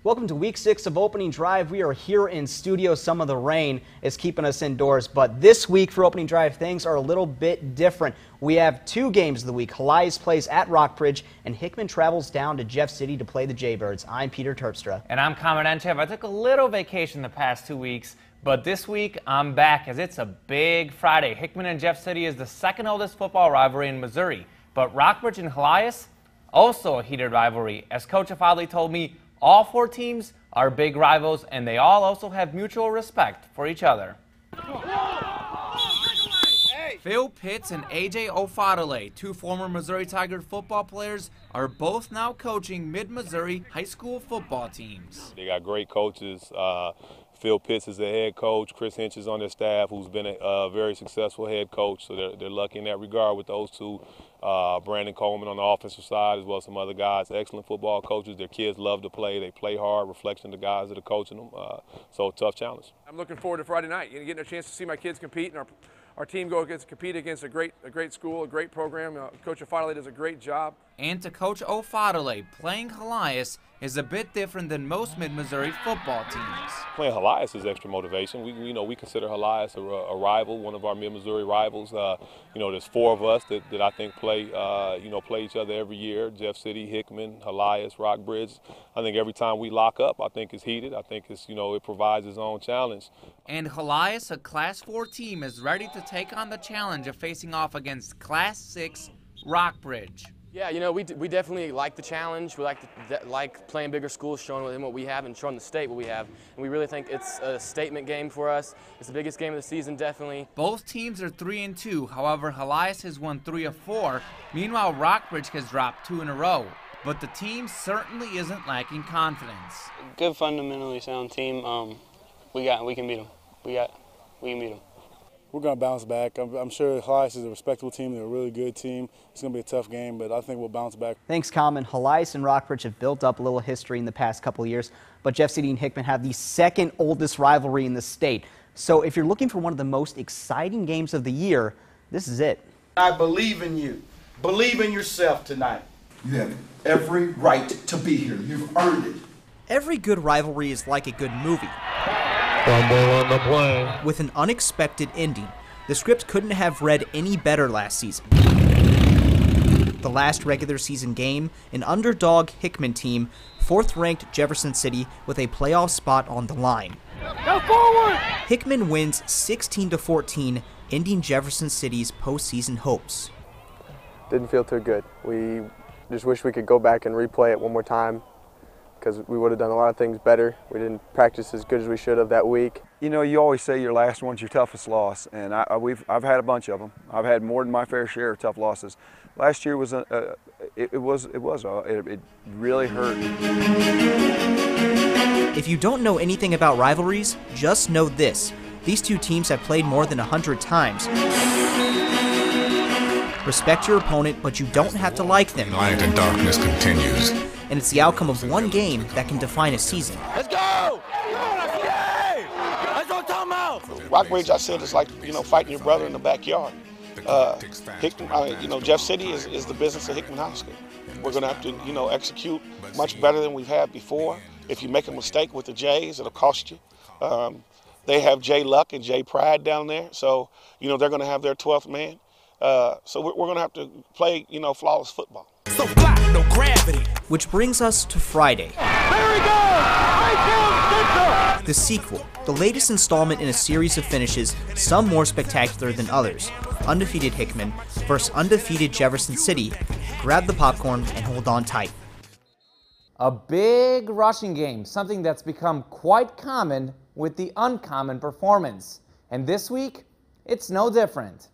Welcome to week 6 of Opening Drive. We are here in studio. Some of the rain is keeping us indoors, but this week for Opening Drive, things are a little bit different. We have 2 games of the week. Helias plays at Rockbridge, and Hickman travels down to Jeff City to play the Jaybirds. I'm Peter Terpstra. And I'm Common Enchev. I took a little vacation the past 2 weeks, but this week I'm back as it's a big Friday. Hickman and Jeff City is the second oldest football rivalry in Missouri, but Rockbridge and Helias, also a heated rivalry. As Coach Afadli told me, all 4 teams are big rivals, and they all also have mutual respect for each other. Phil Pitts and A.J. Ofadale, 2 former Missouri Tiger football players, are both now coaching Mid-Missouri high school football teams. They got great coaches. Phil Pitts is the head coach. Chris Hinch is on their staff, who's been a very successful head coach. So they're lucky in that regard with those 2. Brandon Coleman on the offensive side, as well as some other guys. Excellent football coaches. Their kids love to play. They play hard, reflection of the guys that are coaching them. So tough challenge. I'm looking forward to Friday night. Getting a chance to see my kids compete and our team compete against a great school, a great program. Coach Afadale does a great job. And to Coach Ofadale, playing Helias is a bit different than most Mid-Missouri football teams. Playing Helias is extra motivation. We consider Helias a rival, one of our Mid-Missouri rivals. There's 4 of us that I think play each other every year. Jeff City, Hickman, Helias, Rockbridge. I think every time we lock up, I think it's heated. I think it provides its own challenge. And Helias, a Class 4 team, is ready to take on the challenge of facing off against Class 6 Rockbridge. Yeah, we definitely like the challenge. We like playing bigger schools, showing them what we have and showing the state what we have. And we really think it's a statement game for us. It's the biggest game of the season, definitely. Both teams are 3-2. However, Helias has won 3 of 4. Meanwhile, Rockbridge has dropped 2 in a row. But the team certainly isn't lacking confidence. Good, fundamentally sound team. We can beat them. We can beat them. We're going to bounce back. I'm sure Helias is a respectable team. They're a really good team. It's going to be a tough game, but I think we'll bounce back. Thanks, Common. Helias and Rockbridge have built up a little history in the past couple of years, but Jeff City and Hickman have the second oldest rivalry in the state. So if you're looking for one of the most exciting games of the year, this is it. I believe in you. Believe in yourself tonight. You have every right to be here. You've earned it. Every good rivalry is like a good movie. Fumble on the play. With an unexpected ending. The script couldn't have read any better last season. The last regular season game, an underdog Hickman team, 4th-ranked Jefferson City with a playoff spot on the line. Go forward! Hickman wins 16-14, ending Jefferson City's postseason hopes. Didn't feel too good. We just wish we could go back and replay it one more time, because we would have done a lot of things better. We didn't practice as good as we should have that week. You always say your last one's your toughest loss, and I've had a bunch of them. I've had more than my fair share of tough losses. Last year was it really hurt. If you don't know anything about rivalries, just know this: these 2 teams have played more than 100 times. Respect your opponent, but you don't have to like them. Light and darkness continues. And it's the outcome of one game that can define a season. Let's go! Let's go, Tom out! Rockbridge, I said, is like, fighting your brother in the backyard. Hickman, Jeff City is the business of Hickman High School. We're going to have to, execute much better than we've had before. If you make a mistake with the Jays, it'll cost you. They have Jay Luck and Jay Pride down there, so, they're going to have their 12th man. So we're going to have to play, flawless football. So flat, no gravity. Which brings us to Friday. There we go! The sequel, the latest installment in a series of finishes, some more spectacular than others. Undefeated Hickman versus undefeated Jefferson City. Grab the popcorn and hold on tight. A big rushing game, something that's become quite common with the uncommon performance. And this week, it's no different.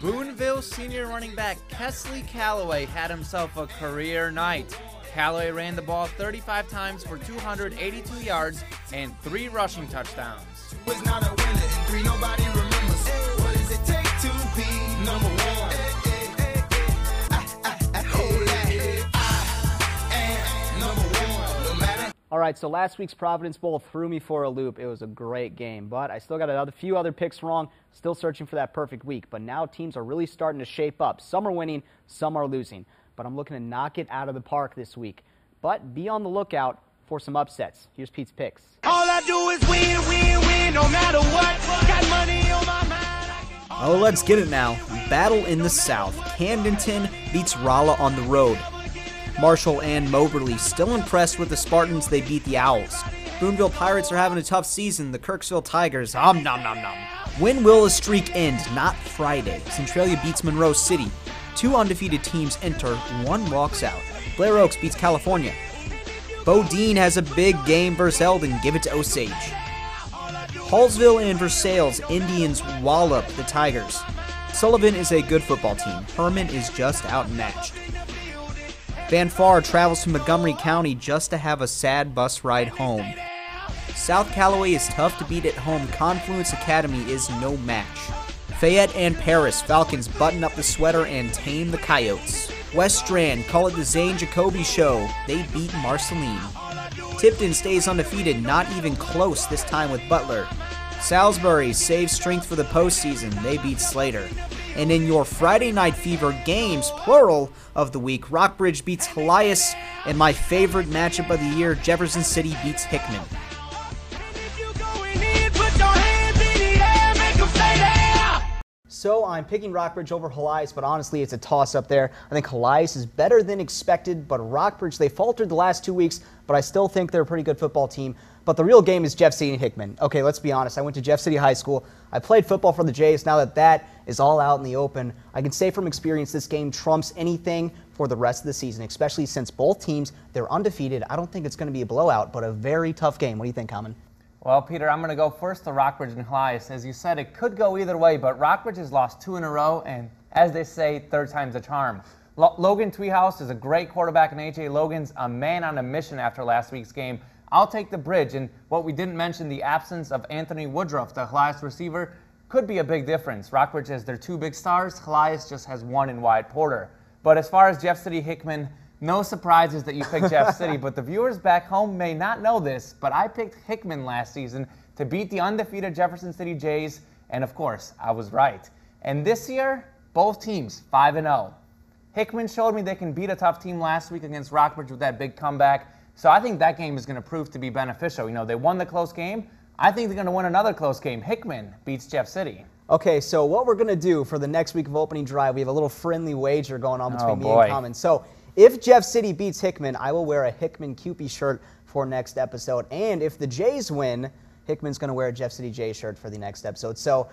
Boonville senior running back Kesley Calloway had himself a career night. Calloway ran the ball 35 times for 282 yards and 3 rushing touchdowns. Was not a winner and 3 nobody remembers. What does it take to be number 1? All right, so last week's Providence Bowl threw me for a loop. It was a great game, but I still got a few other picks wrong. Still searching for that perfect week, but now teams are really starting to shape up. Some are winning, some are losing. but I'm looking to knock it out of the park this week. But be on the lookout for some upsets. Here's Pete's picks. All I do is win, win, win, no matter what. Got money on my mind. Oh, let's get it now. Battle in the South. Camdenton beats Rolla on the road. Marshall and Moberly still impressed with the Spartans. They beat the Owls. Boonville Pirates are having a tough season. The Kirksville Tigers, nom nom nom. When will the streak end? Not Friday. Centralia beats Monroe City. 2 undefeated teams enter, 1 walks out. Blair Oaks beats California. Bodine has a big game versus Eldon. Give it to Osage. Hallsville and Versailles Indians wallop the Tigers. Sullivan is a good football team. Herman is just outmatched. Van Far travels to Montgomery County just to have a sad bus ride home. South Callaway is tough to beat at home. Confluence Academy is no match. Fayette and Paris Falcons button up the sweater and tame the Coyotes. West Strand call it the Zane Jacoby show. They beat Marceline. Tipton stays undefeated, not even close this time with Butler. Salisbury saves strength for the postseason. They beat Slater. And in your Friday Night Fever games, plural, of the week, Rockbridge beats Helias, and my favorite matchup of the year, Jefferson City beats Hickman. So I'm picking Rockbridge over Helias, but honestly, it's a toss-up there. I think Helias is better than expected, but Rockbridge, they faltered the last 2 weeks, but I still think they're a pretty good football team. But the real game is Jeff City and Hickman. Okay, let's be honest. I went to Jeff City High School. I played football for the Jays. Now that that is all out in the open, I can say from experience this game trumps anything for the rest of the season, especially since both teams, they're undefeated. I don't think it's going to be a blowout, but a very tough game. What do you think, Common? Well, Peter, I'm going to go first to Rockbridge and Helias. As you said, it could go either way, but Rockbridge has lost 2 in a row, and as they say, third time's a charm. Logan Tweehouse is a great quarterback, and A.J. Logan's a man on a mission after last week's game. I'll take the bridge, and what we didn't mention, the absence of Anthony Woodruff, the Helias receiver, could be a big difference. Rockbridge has their 2 big stars. Helias just has 1 in Wyatt Porter. But as far as Jeff City Hickman, no surprises that you picked Jeff City, but the viewers back home may not know this, but I picked Hickman last season to beat the undefeated Jefferson City Jays, and of course, I was right. And this year, both teams 5-0. Hickman showed me they can beat a tough team last week against Rockbridge with that big comeback, so I think that game is going to prove to be beneficial. You know, they won the close game. I think they're going to win another close game. Hickman beats Jeff City. Okay, so what we're going to do for the next week of opening drive, we have a little friendly wager going on between me and Common. So if Jeff City beats Hickman, I will wear a Hickman Cupie shirt for next episode. And if the Jays win, Hickman's going to wear a Jeff City Jays shirt for the next episode. So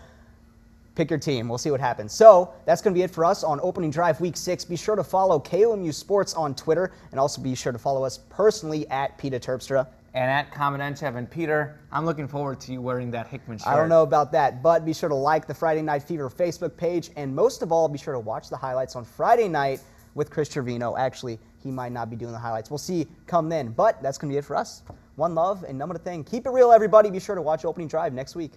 pick your team. We'll see what happens. So that's going to be it for us on Opening Drive Week 6. Be sure to follow KOMU Sports on Twitter, and also be sure to follow us personally at Peter Terpstra. And at Common Enchev. And Peter, I'm looking forward to you wearing that Hickman shirt. I don't know about that, but be sure to like the Friday Night Fever Facebook page, and most of all, be sure to watch the highlights on Friday night with Chris Trevino. Actually, he might not be doing the highlights. We'll see come then, but that's going to be it for us. One love and number to thing. Keep it real, everybody. Be sure to watch Opening Drive next week.